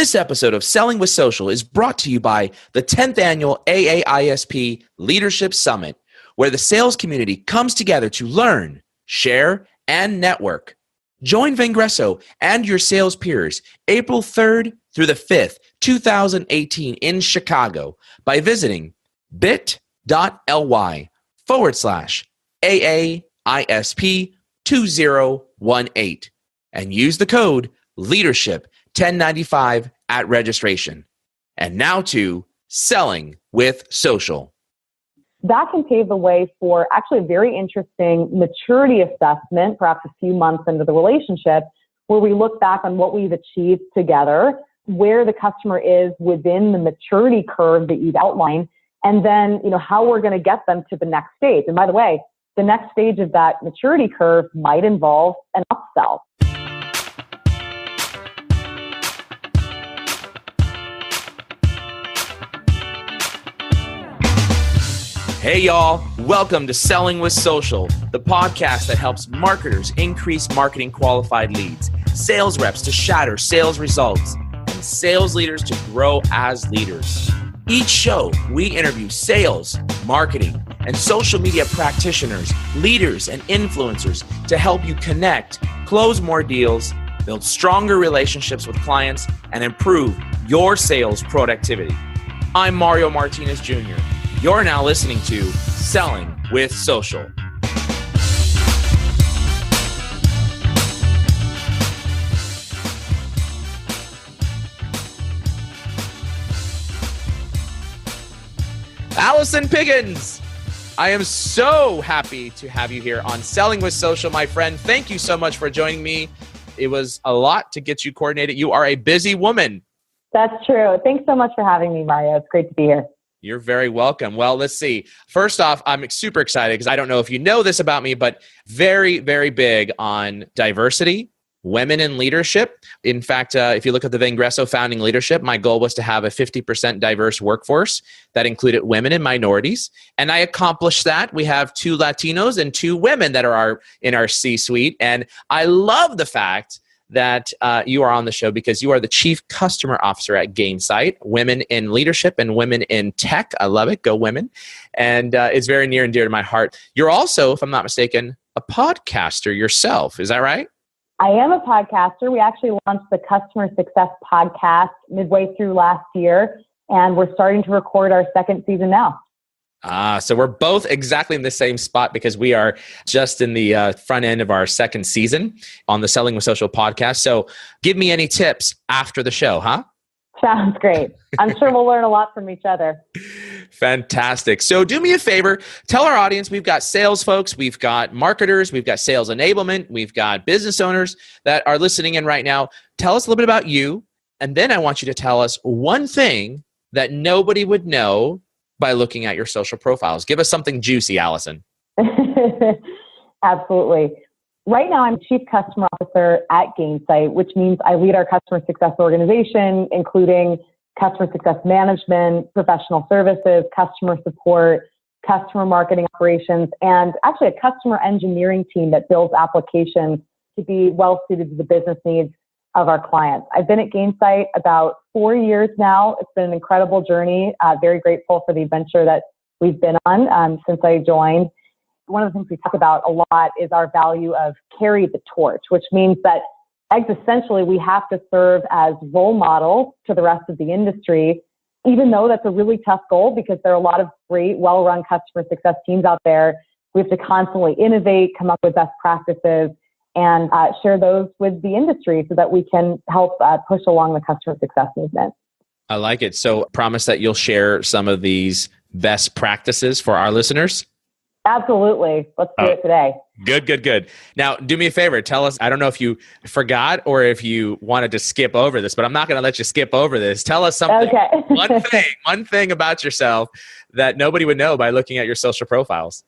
This episode of Selling with Social is brought to you by the 10th Annual AAISP Leadership Summit, where the sales community comes together to learn, share, and network. Join Vengreso and your sales peers April 3rd through the 5th, 2018 in Chicago by visiting bit.ly/AAISP2018 and use the code LEADERSHIP1095 at registration. And now to Selling with Social. That can pave the way for actually a very interesting maturity assessment, perhaps a few months into the relationship, where we look back on what we've achieved together, where the customer is within the maturity curve that you've outlined, and then, how we're going to get them to the next stage. And by the way, the next stage of that maturity curve might involve an upsell. Hey y'all, welcome to Selling with Social, the podcast that helps marketers increase marketing qualified leads, sales reps to shatter sales results, and sales leaders to grow as leaders. Each show, we interview sales, marketing, and social media practitioners, leaders, and influencers to help you connect, close more deals, build stronger relationships with clients, and improve your sales productivity. I'm Mario Martinez Jr. You're now listening to Selling with Social. Allison Pickens, I am so happy to have you here on Selling with Social, my friend. Thank you so much for joining me. It was a lot to get you coordinated. You are a busy woman. That's true. Thanks so much for having me, Mario. It's great to be here. You're very welcome. Well, let's see. First off, I'm super excited because I don't know if you know this about me, but very, very big on diversity, women in leadership. In fact, if you look at the Vengreso founding leadership, my goal was to have a 50% diverse workforce that included women and minorities. And I accomplished that. We have 2 Latinos and 2 women that are in our C-suite. And I love the fact that you are on the show because you are the Chief Customer Officer at Gainsight, women in leadership and women in tech. I love it. Go women. And it's very near and dear to my heart. You're also, if I'm not mistaken, a podcaster yourself. Is that right? I am a podcaster. We actually launched the Customer Success Podcast midway through last year, and we're starting to record our 2nd season now. So we're both exactly in the same spot because we are just in the front end of our 2nd season on the Selling with Social podcast. So give me any tips after the show, huh? Sounds great. I'm sure we'll learn a lot from each other. Fantastic. So do me a favor, tell our audience, we've got sales folks, we've got marketers, we've got sales enablement, we've got business owners that are listening in right now. Tell us a little bit about you. And then I want you to tell us one thing that nobody would know by looking at your social profiles. Give us something juicy, Allison. Absolutely. Right now, I'm Chief Customer Officer at Gainsight, which means I lead our customer success organization, including customer success management, professional services, customer support, customer marketing operations, and actually a customer engineering team that builds applications to be well suited to the business needs of our clients. I've been at Gainsight about 4 years now. It's been an incredible journey. Very grateful for the adventure that we've been on since I joined. One of the things we talk about a lot is our value of carry the torch, which means that existentially we have to serve as role models to the rest of the industry, even though that's a really tough goal because there are a lot of great, well-run customer success teams out there. We have to constantly innovate, come up with best practices, and share those with the industry so that we can help push along the customer success movement. I like it. So promise that you'll share some of these best practices for our listeners. Absolutely. Let's do it today. Good. Now, do me a favor. Tell us, I don't know if you forgot or if you wanted to skip over this, but I'm not going to let you skip over this. Tell us something, okay. one thing about yourself that nobody would know by looking at your social profiles.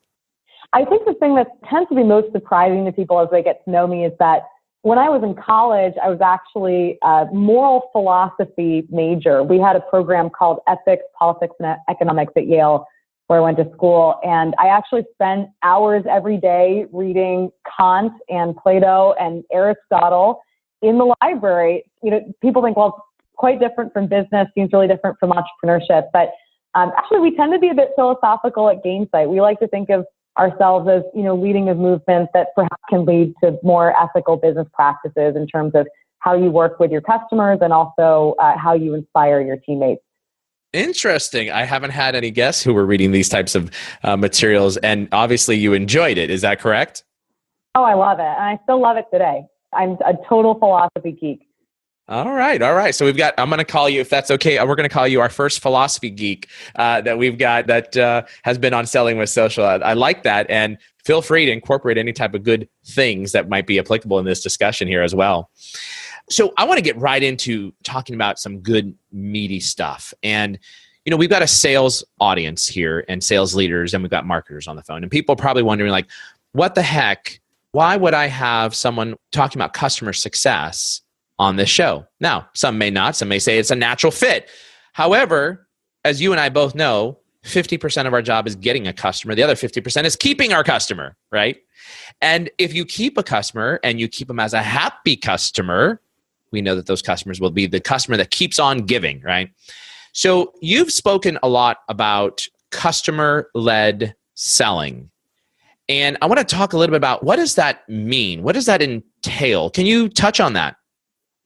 I think the thing that tends to be most surprising to people as they get to know me is that when I was in college, I was actually a moral philosophy major. We had a program called Ethics, Politics, and Economics at Yale, where I went to school. And I actually spent hours every day reading Kant and Plato and Aristotle in the library. People think, well, of quite different from business, seems really different from entrepreneurship. But actually, we tend to be a bit philosophical at Gainsight. We like to think of ourselves as, leading a movement that perhaps can lead to more ethical business practices in terms of how you work with your customers and also how you inspire your teammates. Interesting. I haven't had any guests who were reading these types of materials, and obviously you enjoyed it. Is that correct? Oh, I love it. And I still love it today. I'm a total philosophy geek. All right. So I'm going to call you, if that's okay, we're going to call you our first philosophy geek that we've got that has been on Selling with Social. I like that. And feel free to incorporate any type of good things that might be applicable in this discussion here as well. So I want to get right into talking about some good, meaty stuff. And, we've got a sales audience here and sales leaders, and we've got marketers on the phone. And people are probably wondering, like, what the heck? Why would I have someone talking about customer success on this show? Now, some may not. Some may say it's a natural fit. However, as you and I both know, 50% of our job is getting a customer. The other 50% is keeping our customer, right? And if you keep a customer and you keep them as a happy customer, we know that those customers will be the customer that keeps on giving, right? So you've spoken a lot about customer-led selling. And I want to talk a little bit about, what does that mean? What does that entail? Can you touch on that?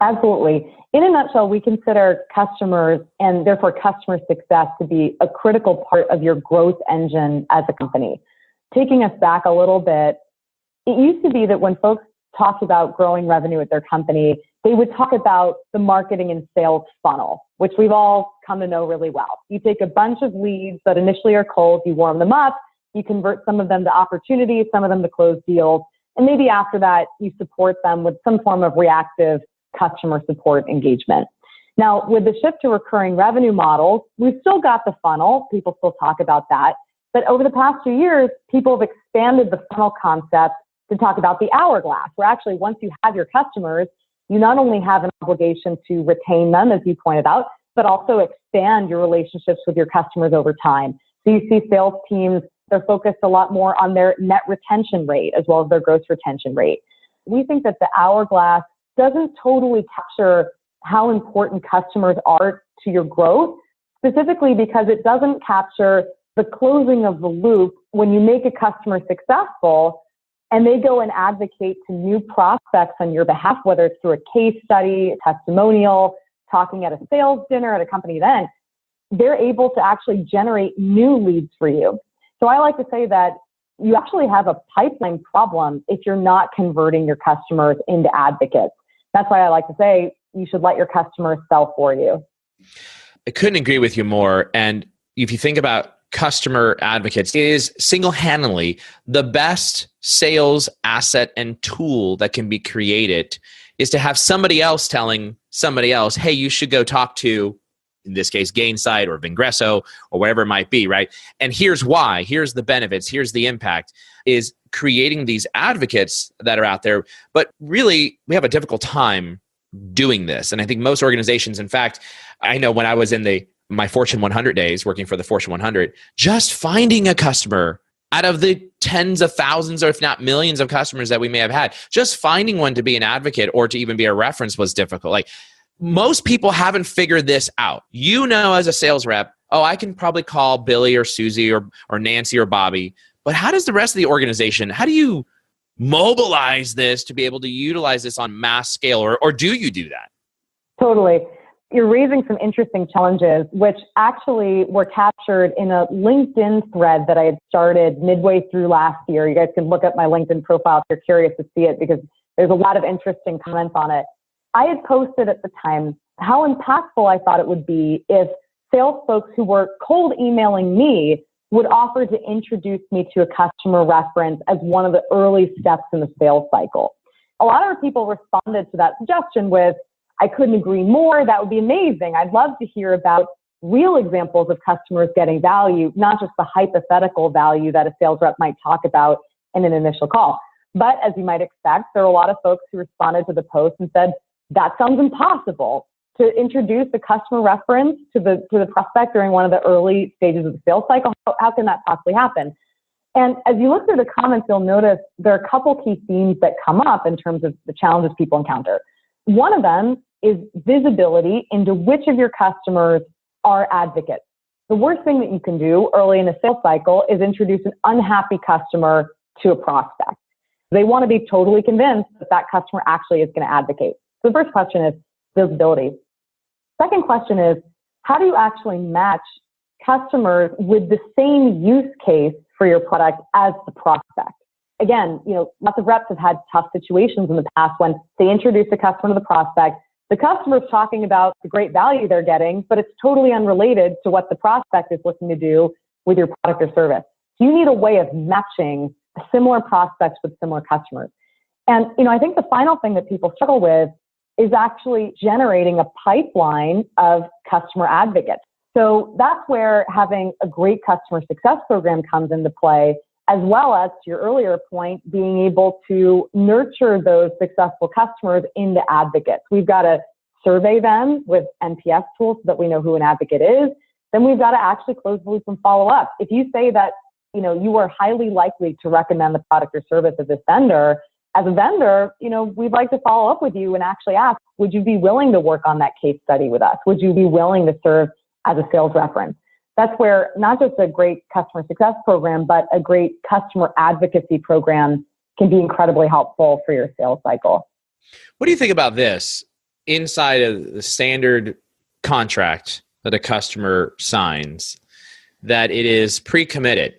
Absolutely. In a nutshell, we consider customers and therefore customer success to be a critical part of your growth engine as a company. Taking us back a little bit, it used to be that when folks talked about growing revenue at their company, they would talk about the marketing and sales funnel, which we've all come to know really well. You take a bunch of leads that initially are cold, you warm them up, you convert some of them to opportunities, some of them to closed deals, and maybe after that, you support them with some form of reactive customer support engagement. Now, with the shift to recurring revenue models, we've still got the funnel. People still talk about that. But over the past few years, people have expanded the funnel concept to talk about the hourglass, where actually once you have your customers, you not only have an obligation to retain them, as you pointed out, but also expand your relationships with your customers over time. So you see sales teams, they're focused a lot more on their net retention rate as well as their gross retention rate. We think that the hourglass doesn't totally capture how important customers are to your growth, specifically because it doesn't capture the closing of the loop when you make a customer successful and they go and advocate to new prospects on your behalf, whether it's through a case study, a testimonial, talking at a sales dinner, at a company event. They're able to actually generate new leads for you. So I like to say that you actually have a pipeline problem if you're not converting your customers into advocates. That's why I like to say you should let your customers sell for you. I couldn't agree with you more. And if you think about customer advocates, it is single-handedly the best sales asset and tool that can be created, is to have somebody else telling somebody else, hey, you should go talk to, in this case, Gainsight or Vengreso or whatever it might be, right? And here's why, here's the benefits, here's the impact, is creating these advocates that are out there. But really, we have a difficult time doing this. And I think most organizations, in fact, I know when I was in my Fortune 100 days, working for the Fortune 100, just finding a customer out of the tens of thousands, or if not millions of customers that we may have had, just finding one to be an advocate or to even be a reference was difficult. Like, most people haven't figured this out. As a sales rep, I can probably call Billy or Susie or Nancy or Bobby, but how does the rest of the organization, how do you mobilize this to be able to utilize this on mass scale, or do you do that? Totally. You're raising some interesting challenges, which actually were captured in a LinkedIn thread that I had started midway through last year. You guys can look up my LinkedIn profile if you're curious to see it, because there's a lot of interesting comments on it. I had posted at the time how impactful I thought it would be if sales folks who were cold emailing me would offer to introduce me to a customer reference as one of the early steps in the sales cycle. A lot of people responded to that suggestion with, I couldn't agree more. That would be amazing. I'd love to hear about real examples of customers getting value, not just the hypothetical value that a sales rep might talk about in an initial call. But as you might expect, there are a lot of folks who responded to the post and said, that sounds impossible to introduce a customer reference to the prospect during one of the early stages of the sales cycle. How can that possibly happen? And as you look through the comments, you'll notice there are a couple key themes that come up in terms of the challenges people encounter. One of them is visibility into which of your customers are advocates. The worst thing that you can do early in a sales cycle is introduce an unhappy customer to a prospect. They want to be totally convinced that that customer actually is going to advocate. So the first question is visibility. Second question is, how do you actually match customers with the same use case for your product as the prospect? Again, lots of reps have had tough situations in the past when they introduce a customer to the prospect. The customer is talking about the great value they're getting, but it's totally unrelated to what the prospect is looking to do with your product or service. So you need a way of matching similar prospects with similar customers. And, I think the final thing that people struggle with is actually generating a pipeline of customer advocates. So that's where having a great customer success program comes into play, as well as, to your earlier point, being able to nurture those successful customers into advocates. We've got to survey them with NPS tools so that we know who an advocate is. Then we've got to actually close the loop and follow up. If you say that, you are highly likely to recommend the product or service of this vendor, as a vendor, we'd like to follow up with you and actually ask, would you be willing to work on that case study with us? Would you be willing to serve as a sales reference? That's where not just a great customer success program, but a great customer advocacy program can be incredibly helpful for your sales cycle. What do you think about this? Inside of the standard contract that a customer signs, that it is pre-committed.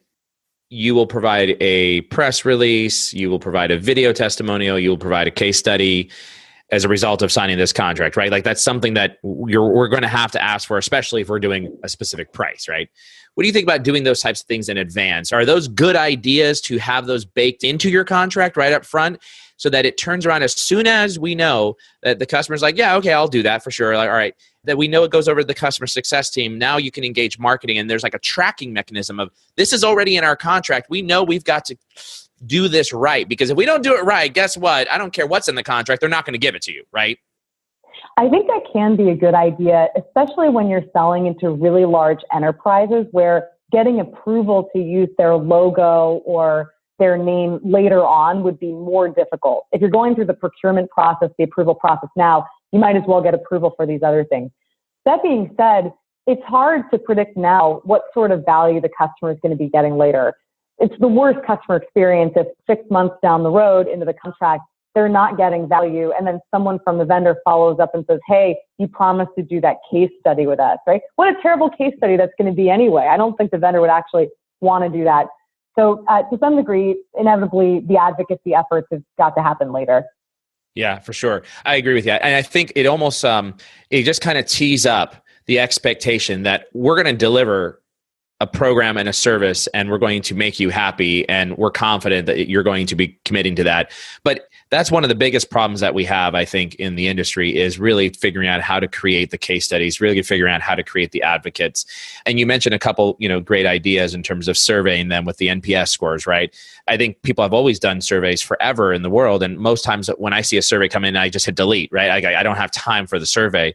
You will provide a press release, you will provide a video testimonial, you will provide a case study as a result of signing this contract, right? Like that's something that we're going to have to ask for, especially if we're doing a specific price, right? What do you think about doing those types of things in advance? Are those good ideas to have those baked into your contract right up front so that it turns around as soon as we know that the customer's like, yeah, okay, I'll do that for sure. Like, all right, that we know it goes over to the customer success team. Now you can engage marketing and there's like a tracking mechanism of this is already in our contract. We know we've got to do this right, because if we don't do it right, guess what? I don't care what's in the contract. They're not going to give it to you, right? I think that can be a good idea, especially when you're selling into really large enterprises where getting approval to use their logo or their name later on would be more difficult. If you're going through the procurement process, the approval process now, you might as well get approval for these other things. That being said, it's hard to predict now what sort of value the customer is going to be getting later. It's the worst customer experience if 6 months down the road into the contract, they're not getting value. And then someone from the vendor follows up and says, hey, you promised to do that case study with us, right? What a terrible case study that's going to be anyway. I don't think the vendor would actually want to do that. So to some degree, inevitably, the advocacy efforts have got to happen later. Yeah, for sure. I agree with you. And I think it almost, it just kind of tees up the expectation that we're going to deliver a program and a service and we're going to make you happy and we're confident that you're going to be committing to that. But that's one of the biggest problems that we have, I think, in the industry is really figuring out how to create the case studies, really figuring out how to create the advocates. And you mentioned a couple, great ideas in terms of surveying them with the NPS scores, right? I think people have always done surveys forever in the world. And most times when I see a survey come in, I just hit delete, right? I don't have time for the survey.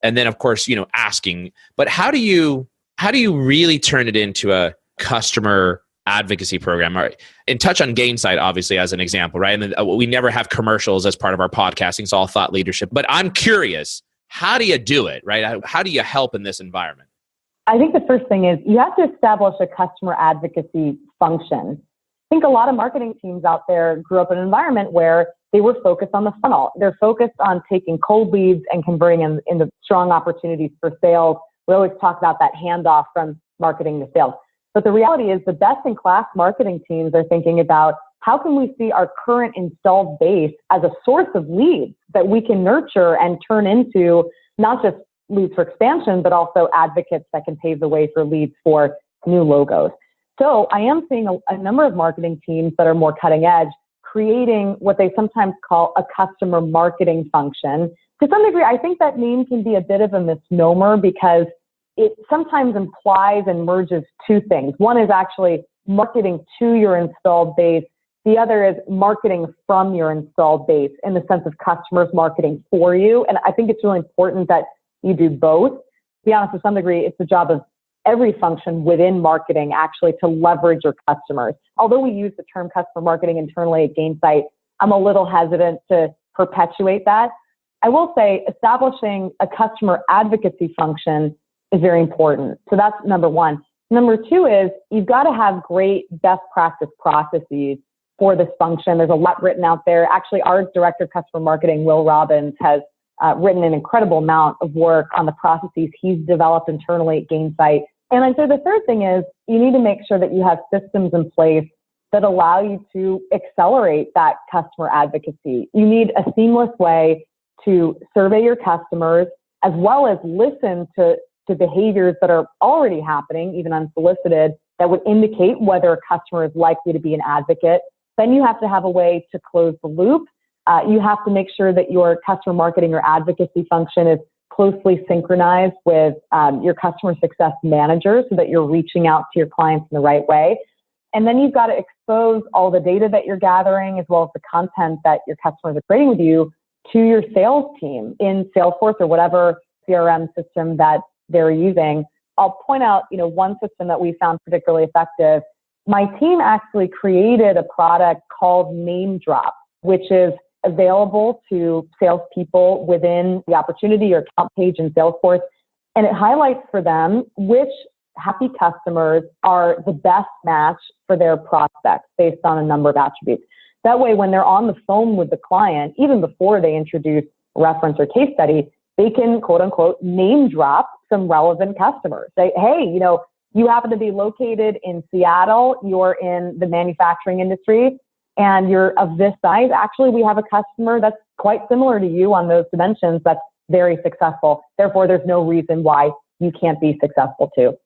And then of course, asking, but how do you really turn it into a customer advocacy program? All right. And touch on Gainsight, obviously, as an example, right? And then, we never have commercials as part of our podcasting. It's all thought leadership. But I'm curious, how do you do it, right? How do you help in this environment? I think the first thing is you have to establish a customer advocacy function. I think a lot of marketing teams out there grew up in an environment where they were focused on the funnel. They're focused on taking cold leads and converting them into strong opportunities for sales. We always talk about that handoff from marketing to sales. But the reality is the best-in-class marketing teams are thinking about how can we see our current installed base as a source of leads that we can nurture and turn into not just leads for expansion, but also advocates that can pave the way for leads for new logos. So I am seeing a number of marketing teams that are more cutting edge, creating what they sometimes call a customer marketing function. To some degree, I think that name can be a bit of a misnomer because it sometimes implies and merges two things. One is actually marketing to your installed base. The other is marketing from your installed base in the sense of customers marketing for you. And I think it's really important that you do both. To be honest, to some degree, it's the job of every function within marketing actually to leverage your customers. Although we use the term customer marketing internally at Gainsight, I'm a little hesitant to perpetuate that. I will say establishing a customer advocacy function is very important. So that's number one. Number two is you've got to have great best practice processes for this function. There's a lot written out there. Actually, our director of customer marketing, Will Robbins, has written an incredible amount of work on the processes he's developed internally at Gainsight. And I'd say the third thing is you need to make sure that you have systems in place that allow you to accelerate that customer advocacy. You need a seamless way to survey your customers as well as listen to behaviors that are already happening, even unsolicited, that would indicate whether a customer is likely to be an advocate. Then you have to have a way to close the loop. You have to make sure that your customer marketing or advocacy function is closely synchronized with your customer success manager so that you're reaching out to your clients in the right way. And then you've got to expose all the data that you're gathering as well as the content that your customers are creating with you to your sales team in Salesforce or whatever CRM system that they're using. I'll point out, one system that we found particularly effective. My team actually created a product called Name Drop, which is available to salespeople within the opportunity or account page in Salesforce. And it highlights for them which happy customers are the best match for their prospects based on a number of attributes. That way, when they're on the phone with the client, even before they introduce a reference or case study, they can, quote unquote, name drop some relevant customers. Say, hey, you happen to be located in Seattle, you're in the manufacturing industry, and you're of this size. Actually, we have a customer that's quite similar to you on those dimensions that's very successful. Therefore, there's no reason why you can't be successful too.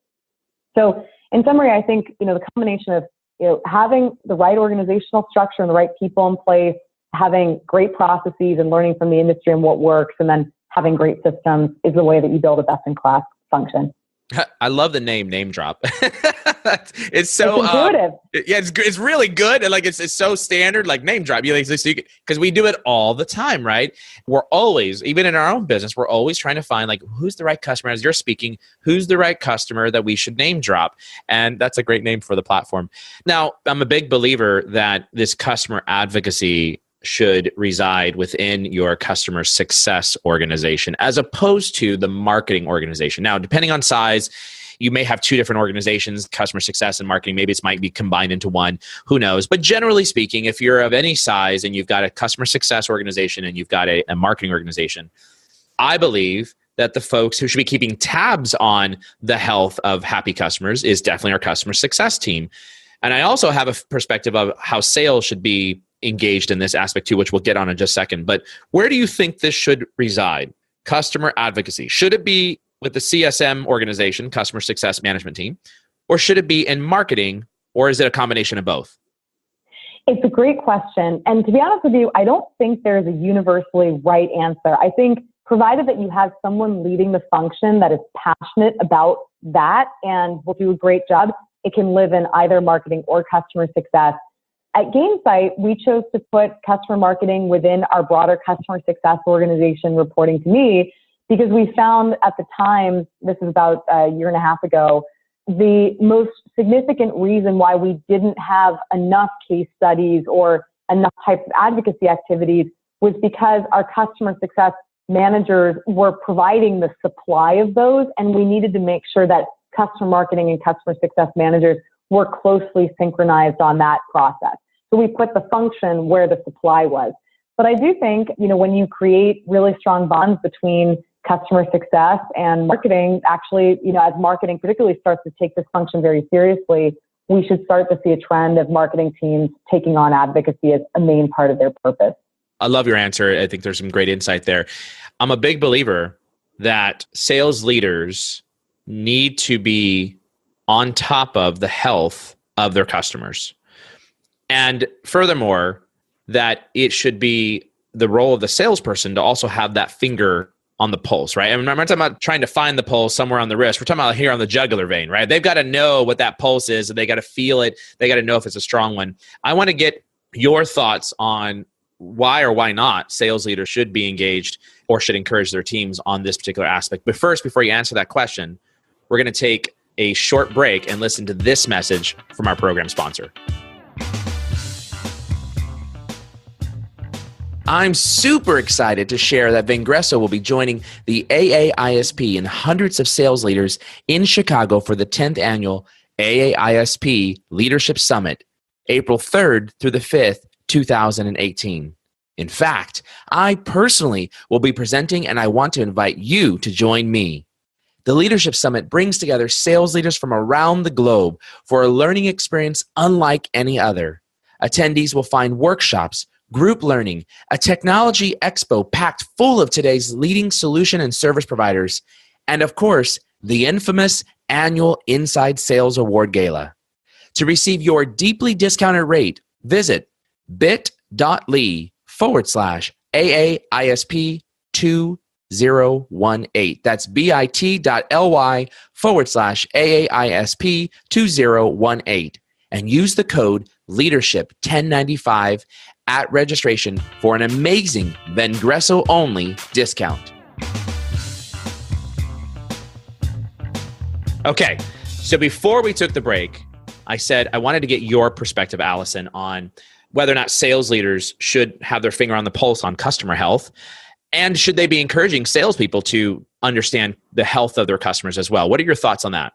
So in summary, I think, the combination of, having the right organizational structure and the right people in place, having great processes and learning from the industry and what works, and then having great systems is the way that you build a best-in-class function. I love the name drop. It's so intuitive. It's really good, and it's so standard. Like name drop, because we do it all the time, right? We're always, even in our own business, we're always trying to find who's the right customer. As you're speaking, who's the right customer that we should name drop, and that's a great name for the platform. Now, I'm a big believer that this customer advocacy should reside within your customer success organization as opposed to the marketing organization. Now, depending on size, you may have two different organizations, customer success and marketing. Maybe it might be combined into one. Who knows? But generally speaking, if you're of any size and you've got a customer success organization and you've got a marketing organization, I believe that the folks who should be keeping tabs on the health of happy customers is definitely our customer success team. And I also have a perspective of how sales should be engaged in this aspect too, which we'll get on in just a second. But where do you think this should reside? Customer advocacy. Should it be with the CSM organization, customer success management team, or should it be in marketing, or is it a combination of both? It's a great question. And to be honest with you, I don't think there's a universally right answer. I think provided that you have someone leading the function that is passionate about that and will do a great job, it can live in either marketing or customer success. At Gainsight, we chose to put customer marketing within our broader customer success organization reporting to me because we found at the time, this is about a year and a half ago, the most significant reason why we didn't have enough case studies or enough types of advocacy activities was because our customer success managers were providing the supply of those, and we needed to make sure that customer marketing and customer success managers were closely synchronized on that process. So we put the function where the supply was. But I do think, when you create really strong bonds between customer success and marketing, actually, as marketing particularly starts to take this function very seriously, we should start to see a trend of marketing teams taking on advocacy as a main part of their purpose. I love your answer. I think there's some great insight there. I'm a big believer that sales leaders need to be on top of the health of their customers. And furthermore, that it should be the role of the salesperson to also have that finger on the pulse, right? And I'm not talking about trying to find the pulse somewhere on the wrist. We're talking about here on the jugular vein, right? They've got to know what that pulse is, and they got to feel it. They got to know if it's a strong one. I want to get your thoughts on why or why not sales leaders should be engaged or should encourage their teams on this particular aspect. But first, before you answer that question, we're going to take a short break and listen to this message from our program sponsor. I'm super excited to share that Vengreso will be joining the AAISP and hundreds of sales leaders in Chicago for the 10th annual AAISP Leadership Summit, April 3rd through the 5th, 2018. In fact, I personally will be presenting, and I want to invite you to join me. The Leadership Summit brings together sales leaders from around the globe for a learning experience unlike any other. Attendees will find workshops, group learning, a technology expo packed full of today's leading solution and service providers, and of course, the infamous annual Inside Sales Award Gala. To receive your deeply discounted rate, visit bit.ly/AAISP2018. That's bit.ly/AAISP2018 and use the code LEADERSHIP1095 at registration for an amazing Vengreso only discount. Okay, so before we took the break, I said I wanted to get your perspective, Allison, on whether or not sales leaders should have their finger on the pulse on customer health, and should they be encouraging salespeople to understand the health of their customers as well? What are your thoughts on that?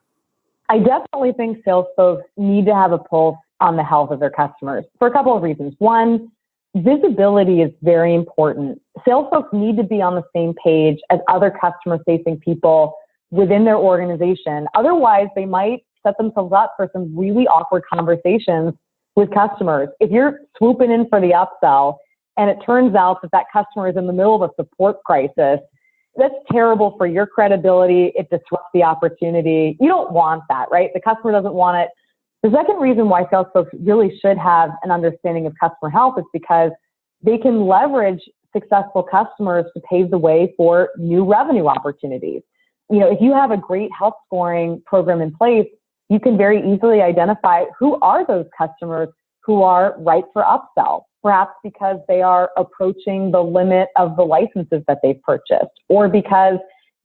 I definitely think sales folks need to have a pulse on the health of their customers for a couple of reasons. One, visibility is very important. Sales folks need to be on the same page as other customer-facing people within their organization. Otherwise, they might set themselves up for some really awkward conversations with customers. If you're swooping in for the upsell and it turns out that that customer is in the middle of a support crisis, that's terrible for your credibility. It disrupts the opportunity. You don't want that, right? The customer doesn't want it. The second reason why sales folks really should have an understanding of customer health is because they can leverage successful customers to pave the way for new revenue opportunities. You know, if you have a great health scoring program in place, you can very easily identify who are those customers who are ripe for upsell, perhaps because they are approaching the limit of the licenses that they've purchased, or because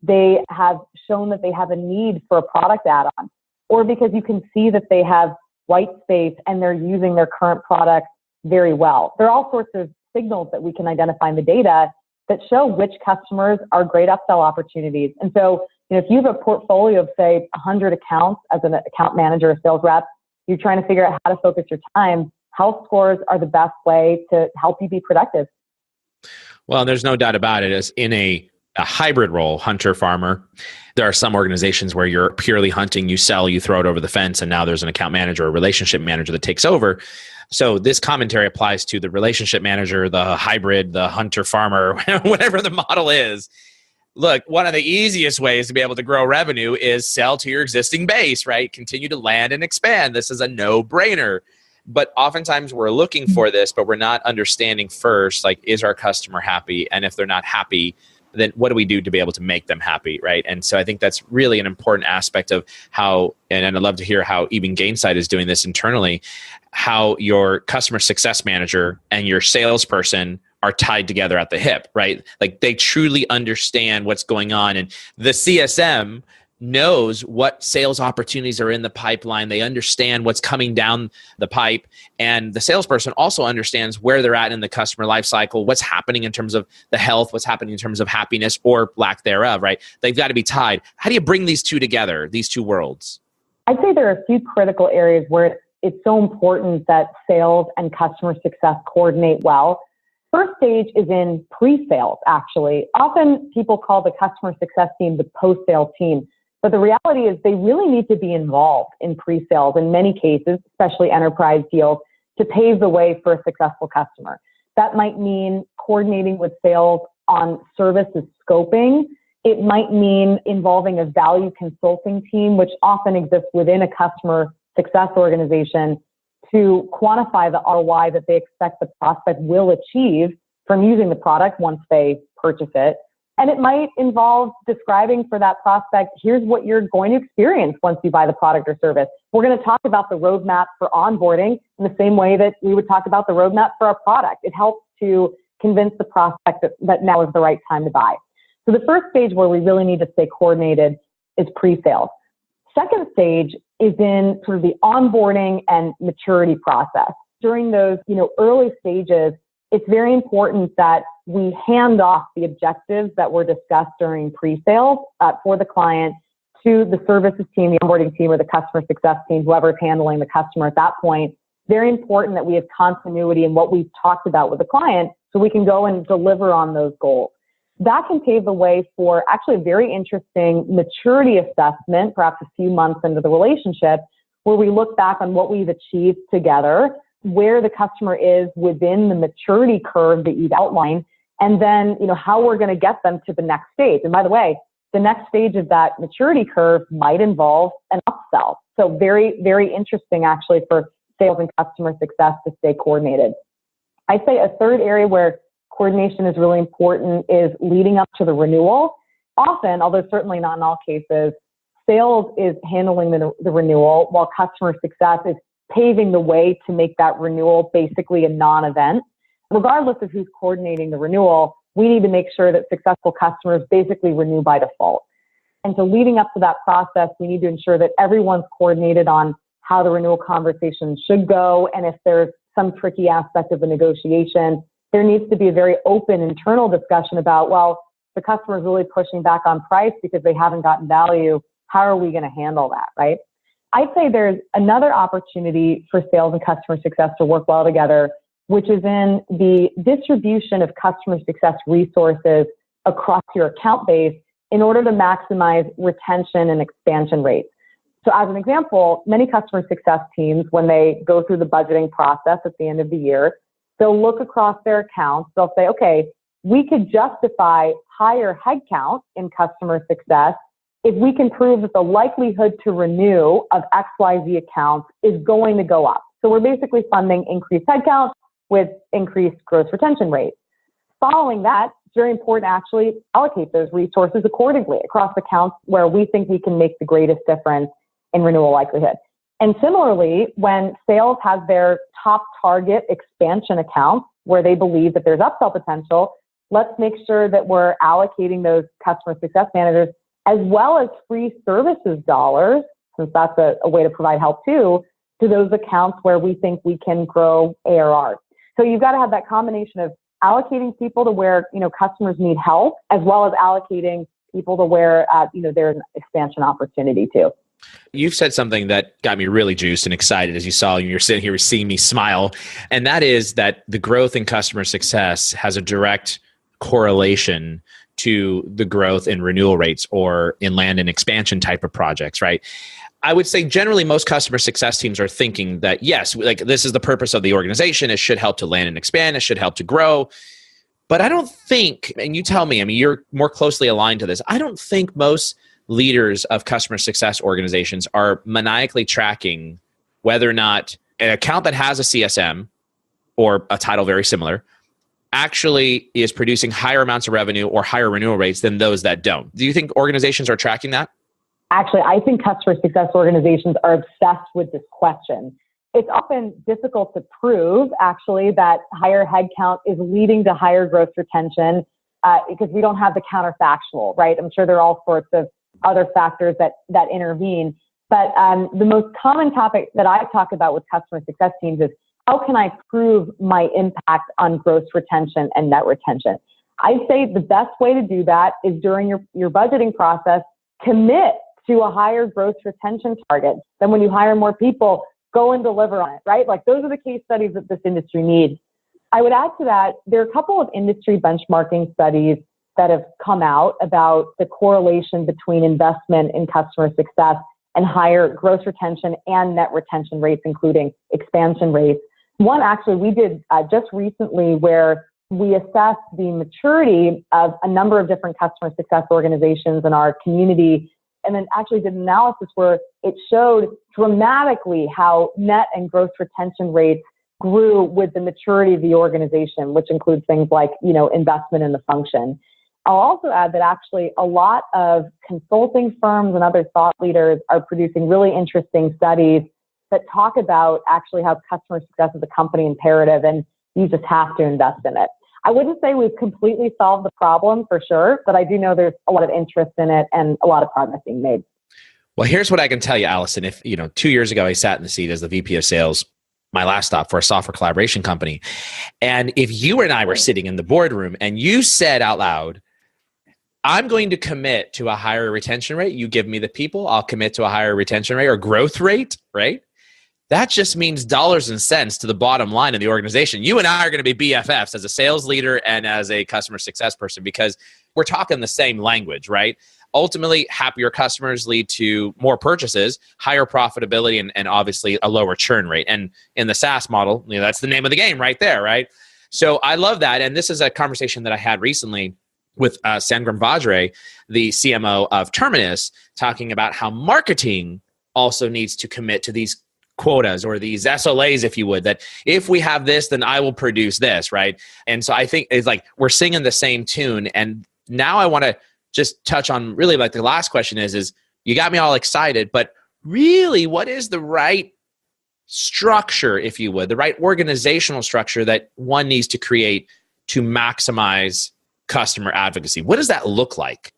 they have shown that they have a need for a product add-on, or because you can see that they have white space and they're using their current product very well. There are all sorts of signals that we can identify in the data that show which customers are great upsell opportunities. And so, you know, if you have a portfolio of, say, 100 accounts as an account manager or sales rep, you're trying to figure out how to focus your time, health scores are the best way to help you be productive. Well, there's no doubt about it. As in a hybrid role, hunter-farmer, there are some organizations where you're purely hunting, you sell, you throw it over the fence, and now there's an account manager or relationship manager that takes over. So this commentary applies to the relationship manager, the hybrid, the hunter-farmer, whatever the model is. Look, one of the easiest ways to be able to grow revenue is sell to your existing base, right? Continue to land and expand. This is a no-brainer. But oftentimes we're looking for this, but we're not understanding first, like, is our customer happy? And if they're not happy, then what do we do to be able to make them happy, right? And so I think that's really an important aspect of how, and I'd love to hear how even Gainsight is doing this internally, how your customer success manager and your salesperson are tied together at the hip, right? Like they truly understand what's going on. And the CSM knows what sales opportunities are in the pipeline. They understand what's coming down the pipe. And the salesperson also understands where they're at in the customer life cycle, what's happening in terms of the health, what's happening in terms of happiness or lack thereof, right? They've got to be tied. How do you bring these two together, these two worlds? I'd say there are a few critical areas where it's so important that sales and customer success coordinate well. First stage is in pre-sales, actually. Often people call the customer success team the post-sales team. But the reality is they really need to be involved in pre-sales in many cases, especially enterprise deals, to pave the way for a successful customer. That might mean coordinating with sales on services scoping. It might mean involving a value consulting team, which often exists within a customer success organization, to quantify the ROI that they expect the prospect will achieve from using the product once they purchase it. And it might involve describing for that prospect, here's what you're going to experience once you buy the product or service. We're going to talk about the roadmap for onboarding in the same way that we would talk about the roadmap for a product. It helps to convince the prospect that now is the right time to buy. So the first stage where we really need to stay coordinated is pre-sales. Second stage is in sort of the onboarding and maturity process. During those, early stages, it's very important that we hand off the objectives that were discussed during pre-sales for the client to the services team, the onboarding team, or the customer success team, whoever's handling the customer at that point. Very important that we have continuity in what we've talked about with the client so we can go and deliver on those goals. That can pave the way for actually a very interesting maturity assessment, perhaps a few months into the relationship, where we look back on what we've achieved together, where the customer is within the maturity curve that you've outlined, and then, how we're going to get them to the next stage. And by the way, the next stage of that maturity curve might involve an upsell. So very, very interesting actually for sales and customer success to stay coordinated. I'd say a third area where coordination is really important is leading up to the renewal. Often, although certainly not in all cases, sales is handling the renewal while customer success is paving the way to make that renewal basically a non-event. Regardless of who's coordinating the renewal, we need to make sure that successful customers basically renew by default. And so leading up to that process, we need to ensure that everyone's coordinated on how the renewal conversation should go. And if there's some tricky aspect of the negotiation, there needs to be a very open internal discussion about, well, the customer is really pushing back on price because they haven't gotten value. How are we going to handle that, right? I'd say there's another opportunity for sales and customer success to work well together, which is in the distribution of customer success resources across your account base in order to maximize retention and expansion rates. So as an example, many customer success teams, when they go through the budgeting process at the end of the year, they'll look across their accounts. They'll say, okay, we could justify higher headcount in customer success if we can prove that the likelihood to renew of XYZ accounts is going to go up. So we're basically funding increased headcount with increased gross retention rates. Following that, it's very important to actually allocate those resources accordingly across accounts where we think we can make the greatest difference in renewal likelihood. And similarly, when sales has their top target expansion accounts where they believe that there's upsell potential, let's make sure that we're allocating those customer success managers as well as free services dollars, since that's a way to provide help too, to those accounts where we think we can grow ARR. So you've got to have that combination of allocating people to where, customers need help, as well as allocating people to where, there's an expansion opportunity too. You've said something that got me really juiced and excited as you saw, you're sitting here seeing me smile. And that is that the growth in customer success has a direct correlation to the growth in renewal rates or in land and expansion type of projects, right? I would say generally most customer success teams are thinking that, yes, like this is the purpose of the organization. It should help to land and expand. It should help to grow. But I don't think, and you tell me, you're more closely aligned to this. I don't think most leaders of customer success organizations are maniacally tracking whether or not an account that has a CSM or a title very similar actually is producing higher amounts of revenue or higher renewal rates than those that don't. Do you think organizations are tracking that? Actually, I think customer success organizations are obsessed with this question. It's often difficult to prove, actually, that higher headcount is leading to higher gross retention because we don't have the counterfactual, right? I'm sure there are all sorts of other factors that intervene. But the most common topic that I talk about with customer success teams is how can I prove my impact on gross retention and net retention? I'd say the best way to do that is during your budgeting process, commit to a higher gross retention target. Then when you hire more people, go and deliver on it, right? Like those are the case studies that this industry needs. I would add to that, there are a couple of industry benchmarking studies that have come out about the correlation between investment in customer success and higher gross retention and net retention rates, including expansion rates. One actually we did just recently where we assessed the maturity of a number of different customer success organizations in our community, and then actually did an analysis where it showed dramatically how net and gross retention rates grew with the maturity of the organization, which includes things like, investment in the function. I'll also add that actually a lot of consulting firms and other thought leaders are producing really interesting studies that talk about actually how customer success is a company imperative and you just have to invest in it. I wouldn't say we've completely solved the problem for sure, but I do know there's a lot of interest in it and a lot of progress being made. Well, here's what I can tell you, Allison. If 2 years ago I sat in the seat as the VP of sales my last stop for a software collaboration company. And if you and I were sitting in the boardroom and you said out loud, I'm going to commit to a higher retention rate. You give me the people, I'll commit to a higher retention rate or growth rate, right? That just means dollars and cents to the bottom line of the organization. You and I are going to be BFFs as a sales leader and as a customer success person because we're talking the same language, right? Ultimately, happier customers lead to more purchases, higher profitability, and obviously a lower churn rate. And in the SaaS model, that's the name of the game right there, right? So I love that. And this is a conversation that I had recently with Sangram Vajre, the CMO of Terminus, talking about how marketing also needs to commit to these quotas or these SLAs, if you would, that if we have this, then I will produce this, right? And so I think it's like we're singing the same tune. And now I want to just touch on really like the last question is you got me all excited, but really what is the right structure, if you would, the right organizational structure that one needs to create to maximize customer advocacy? What does that look like?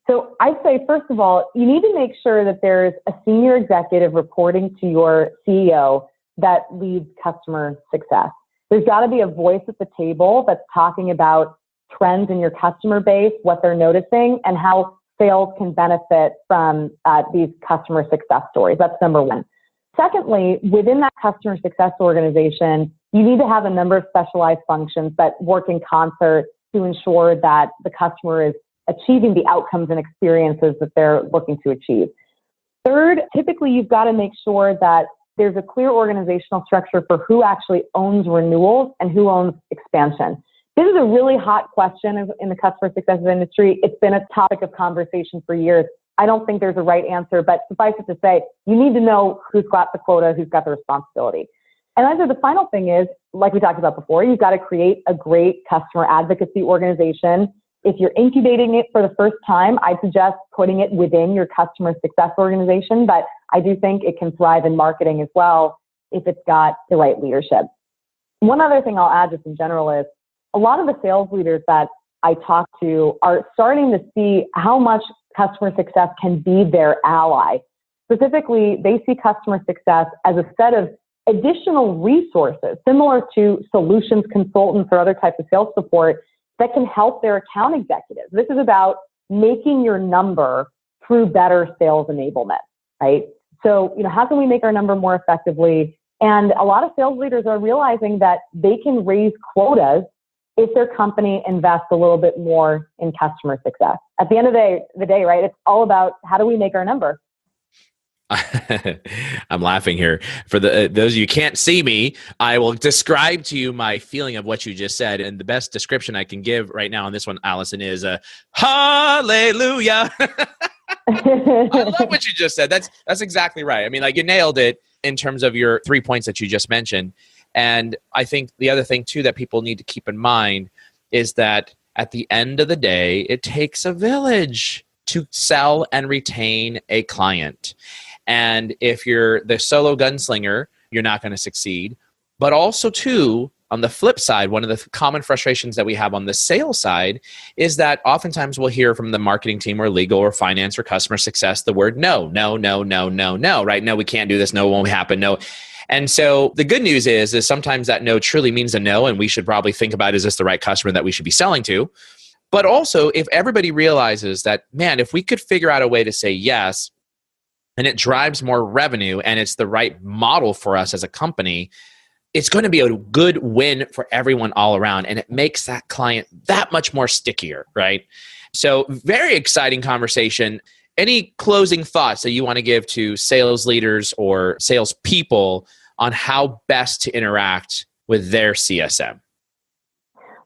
So I'd say, first of all, you need to make sure that there's a senior executive reporting to your CEO that leads customer success. There's got to be a voice at the table that's talking about trends in your customer base, what they're noticing, and how sales can benefit from these customer success stories. That's number one. Secondly, within that customer success organization, you need to have a number of specialized functions that work in concert to ensure that the customer is achieving the outcomes and experiences that they're looking to achieve. Third, typically you've got to make sure that there's a clear organizational structure for who actually owns renewals and who owns expansion. This is a really hot question in the customer success industry. It's been a topic of conversation for years. I don't think there's a right answer, but suffice it to say, you need to know who's got the quota, who's got the responsibility. And either the final thing is, like we talked about before, you've got to create a great customer advocacy organization. If you're incubating it for the first time, I'd suggest putting it within your customer success organization, but I do think it can thrive in marketing as well if it's got the right leadership. One other thing I'll add just in general is a lot of the sales leaders that I talk to are starting to see how much customer success can be their ally. Specifically, they see customer success as a set of additional resources, similar to solutions consultants or other types of sales support that can help their account executives. This is about making your number through better sales enablement, right? So, how can we make our number more effectively? And a lot of sales leaders are realizing that they can raise quotas if their company invests a little bit more in customer success. At the end of the day, right, it's all about how do we make our number? I'm laughing here. For those of you who can't see me, I will describe to you my feeling of what you just said. And the best description I can give right now on this one, Allison, is hallelujah. I love what you just said. That's exactly right. I mean, like you nailed it in terms of your 3 points that you just mentioned. And I think the other thing too that people need to keep in mind is that at the end of the day, it takes a village to sell and retain a client. And if you're the solo gunslinger, you're not going to succeed. But also, too, on the flip side, one of the common frustrations that we have on the sales side is that oftentimes we'll hear from the marketing team or legal or finance or customer success the word no, right? No, we can't do this. No, it won't happen. No. And so the good news is sometimes that no truly means a no, and we should probably think about, is this the right customer that we should be selling to? But also, if everybody realizes that, man, if we could figure out a way to say yes, and it drives more revenue, and it's the right model for us as a company, it's going to be a good win for everyone all around, and it makes that client that much more stickier, right? So very exciting conversation. Any closing thoughts that you want to give to sales leaders or sales people on how best to interact with their CSM?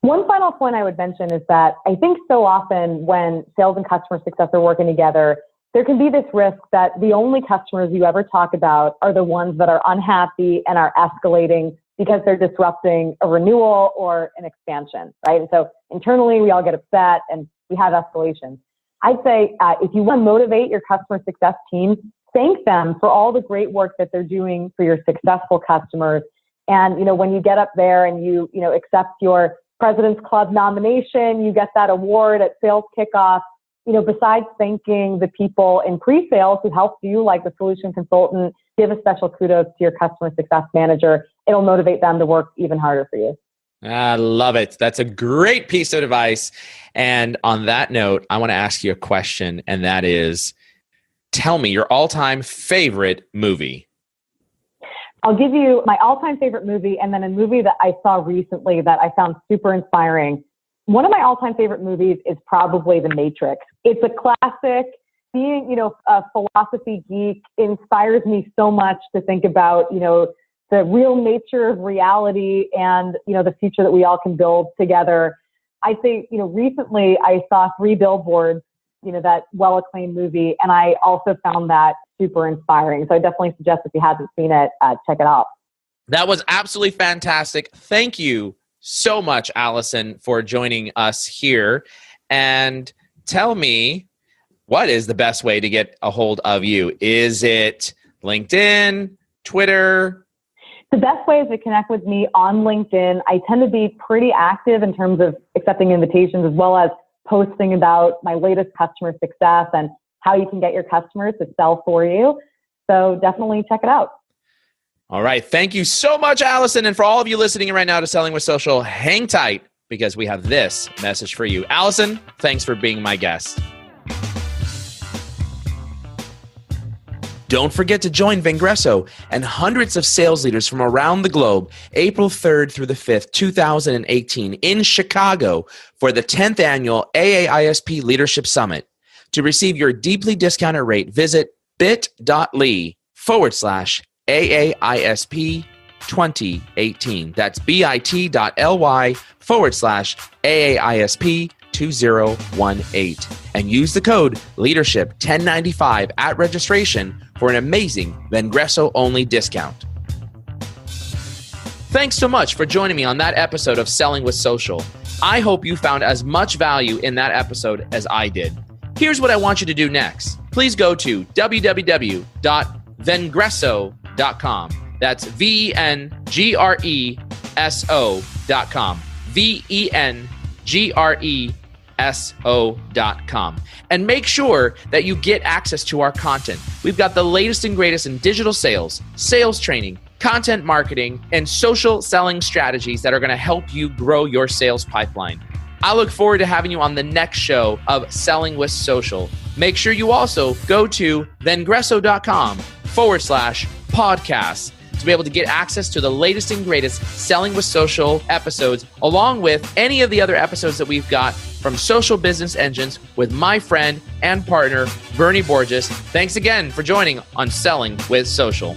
One final point I would mention is that I think so often when sales and customer success are working together, there can be this risk that the only customers you ever talk about are the ones that are unhappy and are escalating because they're disrupting a renewal or an expansion, right? And so internally, we all get upset and we have escalations. I'd say if you want to motivate your customer success team, thank them for all the great work that they're doing for your successful customers. And, when you get up there and you accept your President's Club nomination, you get that award at sales kickoff, besides thanking the people in pre-sales who helped you, like the solution consultant, give a special kudos to your customer success manager. It'll motivate them to work even harder for you. I love it. That's a great piece of advice. And on that note, I want to ask you a question, and that is, tell me your all-time favorite movie. I'll give you my all-time favorite movie, and then a movie that I saw recently that I found super inspiring. One of my all-time favorite movies is probably The Matrix. It's a classic. Being, a philosophy geek inspires me so much to think about, the real nature of reality and, the future that we all can build together. I think, recently I saw 3 Billboards, that well-acclaimed movie, and I also found that super inspiring. So I definitely suggest if you haven't seen it, check it out. That was absolutely fantastic. Thank you so much, Allison, for joining us here. And tell me, what is the best way to get a hold of you? Is it LinkedIn, Twitter? The best way is to connect with me on LinkedIn. I tend to be pretty active in terms of accepting invitations as well as posting about my latest customer success and how you can get your customers to sell for you. So definitely check it out. All right. Thank you so much, Allison. And for all of you listening right now to Selling with Social, hang tight because we have this message for you. Allison, thanks for being my guest. Don't forget to join Vengreso and hundreds of sales leaders from around the globe, April 3rd through the 5th, 2018 in Chicago for the 10th annual AAISP Leadership Summit. To receive your deeply discounted rate, visit bit.ly/AAISP 2018. That's bit.ly/AAISP 2018 and use the code LEADERSHIP1095 at registration for an amazing Vengreso only discount. Thanks so much for joining me on that episode of Selling with Social. I hope you found as much value in that episode as I did. Here's what I want you to do next. Please go to www.vengreso.com. That's VENGRESO.com. VENGRESO.com. And make sure that you get access to our content. We've got the latest and greatest in digital sales, sales training, content marketing, and social selling strategies that are going to help you grow your sales pipeline. I look forward to having you on the next show of Selling with Social. Make sure you also go to vengreso.com/podcast to be able to get access to the latest and greatest Selling with Social episodes, along with any of the other episodes that we've got from Social Business Engines with my friend and partner, Bernie Borges. Thanks again for joining on Selling with Social.